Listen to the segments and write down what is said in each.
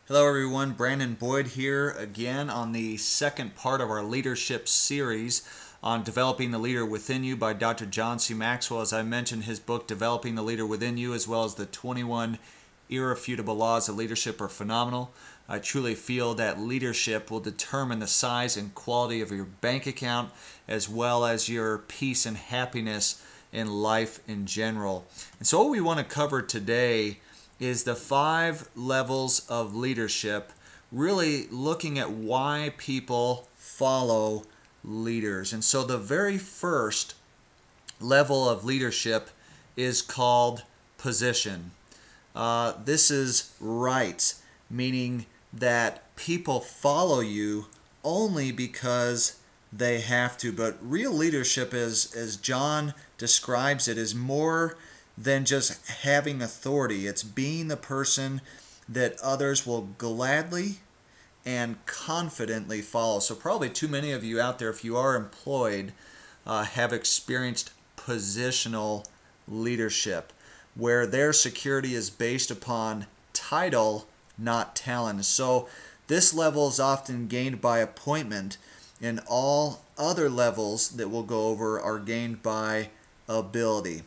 Hello everyone, Brandon Boyd here again on the second part of our leadership series on Developing the Leader Within You by Dr. John C. Maxwell. As I mentioned, his book Developing the Leader Within You, as well as the 21 Irrefutable Laws of Leadership, are phenomenal. I truly feel that leadership will determine the size and quality of your bank account, as well as your peace and happiness in life in general. And so what we want to cover today is the 5 levels of leadership, really looking at why people follow leaders. And so the very first level of leadership is called position. This is right, meaning that people follow you only because they have to. But real leadership, as John describes it, is more than just having authority. It's being the person that others will gladly and confidently follow. So probably too many of you out there, if you are employed, have experienced positional leadership, where their security is based upon title, not talent. So this level is often gained by appointment, and all other levels that we'll go over are gained by ability.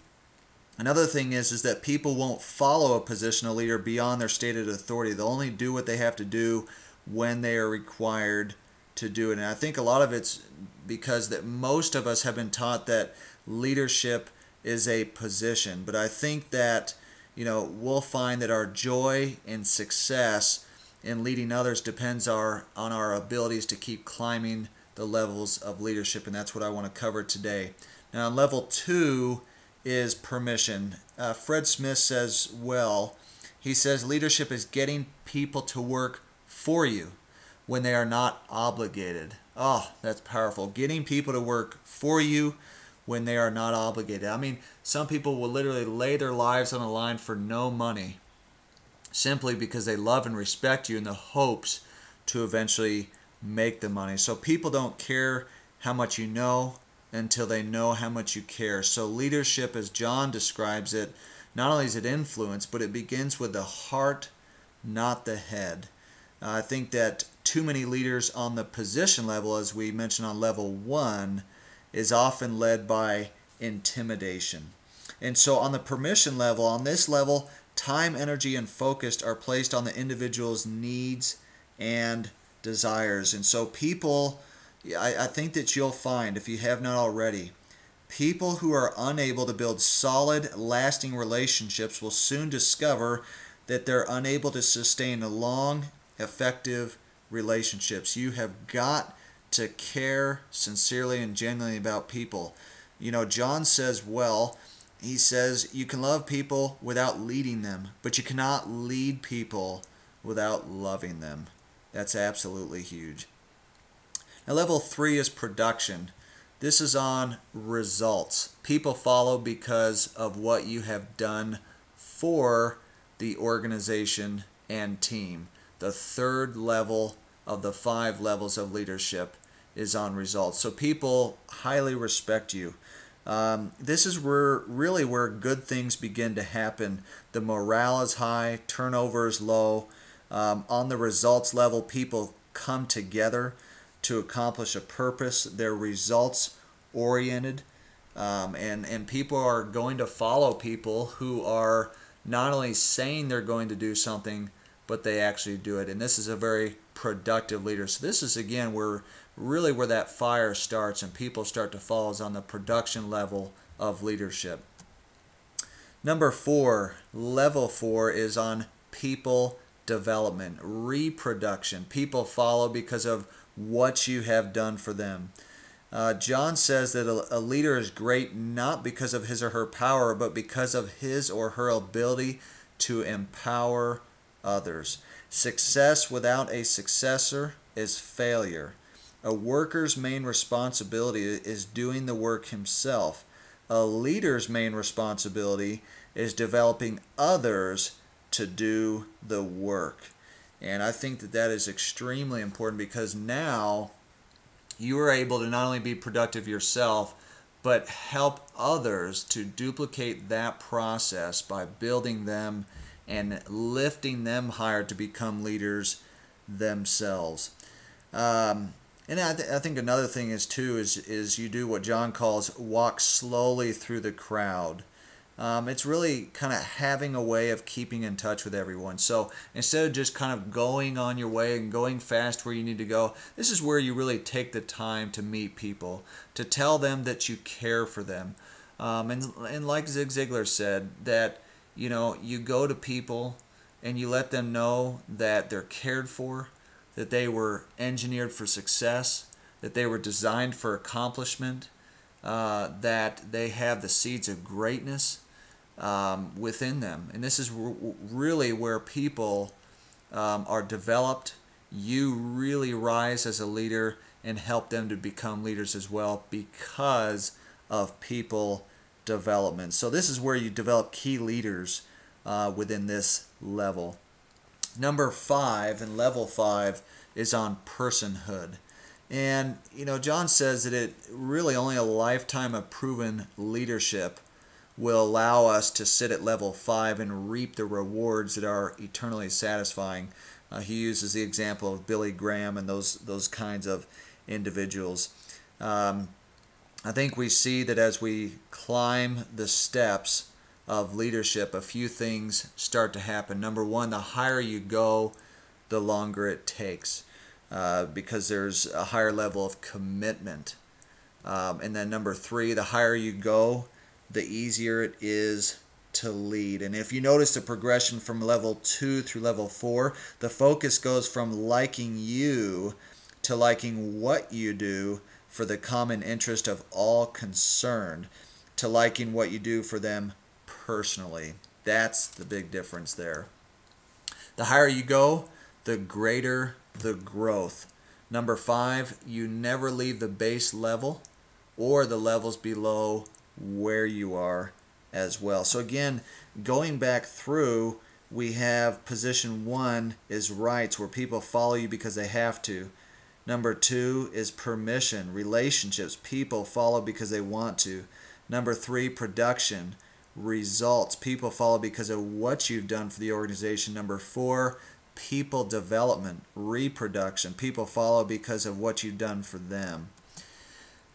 Another thing is that people won't follow a positional leader beyond their stated authority. They'll only do what they have to do when they are required to do it. And I think a lot of it's because that most of us have been taught that leadership is a position. But I think that, we'll find that our joy and success in leading others depends on our abilities to keep climbing the levels of leadership. And that's what I want to cover today. Now, on level 2 is permission. Fred Smith says, he says leadership is getting people to work for you when they are not obligated. Oh, that's powerful. Getting people to work for you when they are not obligated. I mean, some people will literally lay their lives on the line for no money simply because they love and respect you in the hopes to eventually make the money. So people don't care how much you know until they know how much you care. So leadership, as John describes it, not only is it influence, but it begins with the heart, not the head. I think that too many leaders on the position level, as we mentioned on level 1, is often led by intimidation. And so on the permission level, on this level, time, energy, and focus are placed on the individual's needs and desires. And so people, I think that you'll find, if you have not already, people who are unable to build solid, lasting relationships will soon discover that they're unable to sustain long, effective relationships. You have got to care sincerely and genuinely about people. John says, he says, you can love people without leading them, but you cannot lead people without loving them. That's absolutely huge. Now, level 3 is production. This is on results. People follow because of what you have done for the organization and team. The third level of the 5 levels of leadership is on results. So people highly respect you. This is where good things begin to happen. The morale is high, turnover is low. On the results level, people come together to accomplish a purpose. They're results oriented, and people are going to follow people who are not only saying they're going to do something, but they actually do it. And this is a very productive leader. So this is, again, where that fire starts and people start to follow, is on the production level of leadership. Number 4, level 4, is on people development, reproduction. People follow because of what you have done for them. John says that a leader is great not because of his or her power, but because of his or her ability to empower others. Success without a successor is failure. A worker's main responsibility is doing the work himself. A leader's main responsibility is developing others to do the work. And I think that is extremely important, because now you are able to not only be productive yourself, but help others to duplicate that process by building them and lifting them higher to become leaders themselves. And I think another thing is you do what John calls walk slowly through the crowd. It's really kind of having a way of keeping in touch with everyone. So instead of just kind of going on your way and going fast where you need to go, this is where you really take the time to meet people, to tell them that you care for them. And like Zig Ziglar said, that you go to people and you let them know that they're cared for, that they were engineered for success, that they were designed for accomplishment, that they have the seeds of greatness within them. And this is really where people are developed. You really rise as a leader and help them to become leaders as well because of people development. So this is where you develop key leaders within this level. Number 5 and level 5 is on personhood. And John says that it really only a lifetime of proven leadership will allow us to sit at level 5 and reap the rewards that are eternally satisfying. He uses the example of Billy Graham and those kinds of individuals. I think we see that as we climb the steps of leadership, a few things start to happen. Number 1, the higher you go, the longer it takes, because there's a higher level of commitment. And then number 3, the higher you go, the easier it is to lead. And if you notice the progression from level 2 through level 4, the focus goes from liking you to liking what you do for the common interest of all concerned, to liking what you do for them personally. That's the big difference there. The higher you go, the greater the growth. Number 5, you never leave the base level or the levels below where you are as well. So again, going back through, we have position 1 is rights, where people follow you because they have to. Number 2 is permission, relationships. People follow because they want to. Number 3, production, results. People follow because of what you've done for the organization. Number 4, people development, reproduction. People follow because of what you've done for them.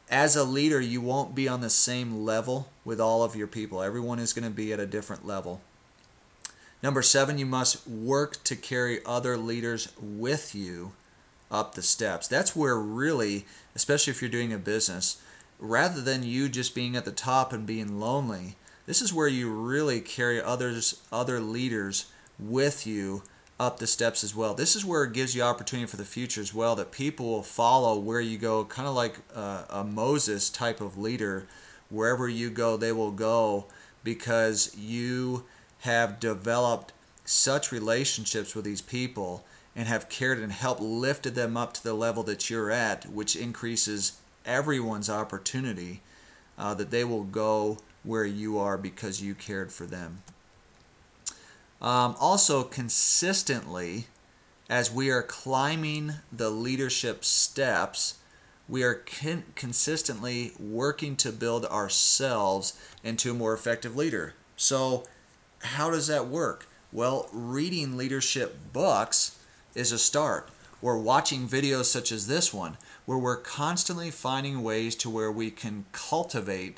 As a leader, you won't be on the same level with all of your people. Everyone is going to be at a different level. Number 7, you must work to carry other leaders with you up the steps. That's where really, especially if you're doing a business, rather than you just being at the top and being lonely, this is where you really carry other leaders with you up the steps as well. This is where it gives you opportunity for the future as well, that people will follow where you go, kind of like a Moses type of leader. Wherever you go, they will go, because you have developed such relationships with these people and have cared and helped lifted them up to the level that you're at, which increases everyone's opportunity that they will go where you are because you cared for them. Also, consistently, as we are climbing the leadership steps, we are consistently working to build ourselves into a more effective leader. So how does that work? Well, reading leadership books is a start. Or watching videos such as this one, where we're constantly finding ways to where we can cultivate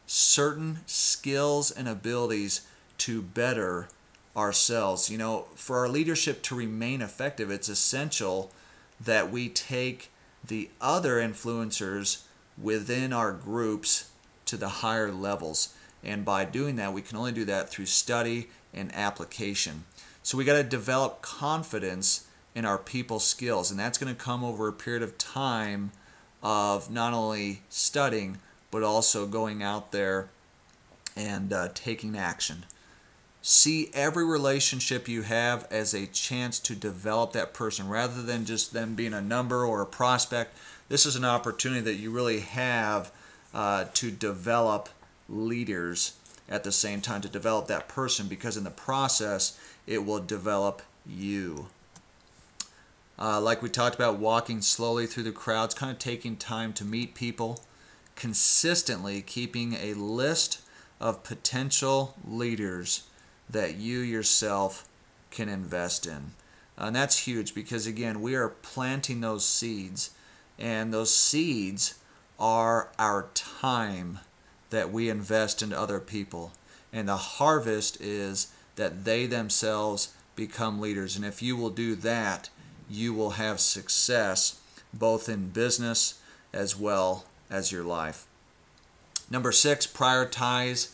certain skills and abilities to better ourselves. For our leadership to remain effective, it's essential that we take the other influencers within our groups to the higher levels. And by doing that, we can only do that through study and application. So we got to develop confidence in our people skills, and that's going to come over a period of time of not only studying, but also going out there and taking action. See every relationship you have as a chance to develop that person, rather than just them being a number or a prospect. This is an opportunity that you really have to develop leaders at the same time, to develop that person, because in the process it will develop you. Like we talked about, walking slowly through the crowds, kind of taking time to meet people, consistently keeping a list of potential leaders that you yourself can invest in. And that's huge because, again, we are planting those seeds, and those seeds are our time that we invest into other people. And the harvest is that they themselves become leaders. And if you will do that, you will have success both in business as well as your life. Number 6, prioritize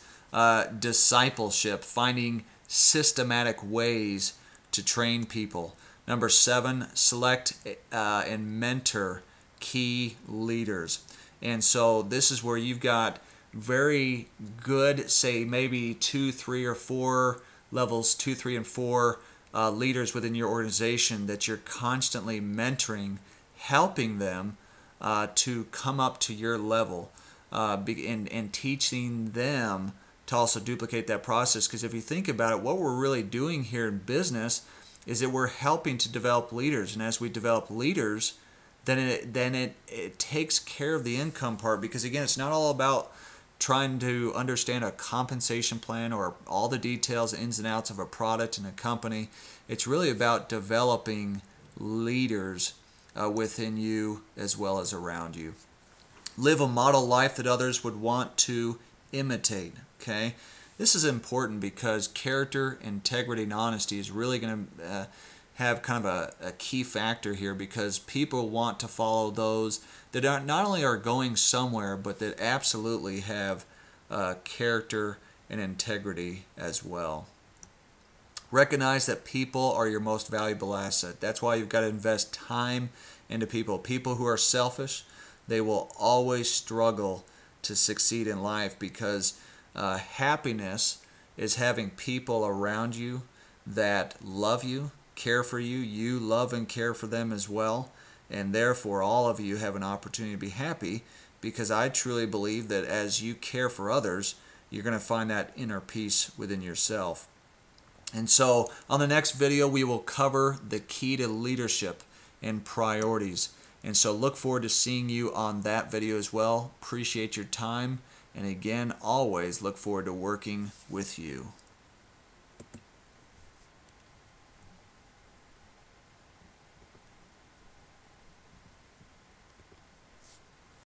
discipleship, finding systematic ways to train people. Number 7, select and mentor key leaders. And so this is where you've got very good, say maybe 2, 3, or 4 levels, 2, 3, and 4 leaders within your organization that you're constantly mentoring, helping them to come up to your level, and teaching them to also duplicate that process. Because if you think about it, what we're really doing here in business is that we're helping to develop leaders. And as we develop leaders, then it takes care of the income part. Because again, it's not all about trying to understand a compensation plan or all the details, ins and outs of a product and a company. It's really about developing leaders within you as well as around you. Live a model life that others would want to imitate. Okay, this is important because character, integrity, and honesty is really going to have kind of a key factor here, because people want to follow those that not only are going somewhere, but that absolutely have character and integrity as well. Recognize that people are your most valuable asset. That's why you've got to invest time into people. People who are selfish, they will always struggle to succeed in life, because happiness is having people around you that love you, care for you, you love and care for them as well, and therefore all of you have an opportunity to be happy, because I truly believe that as you care for others, you're going to find that inner peace within yourself. And so on the next video, we will cover the key to leadership and priorities. And so look forward to seeing you on that video as well. Appreciate your time. And again, always look forward to working with you.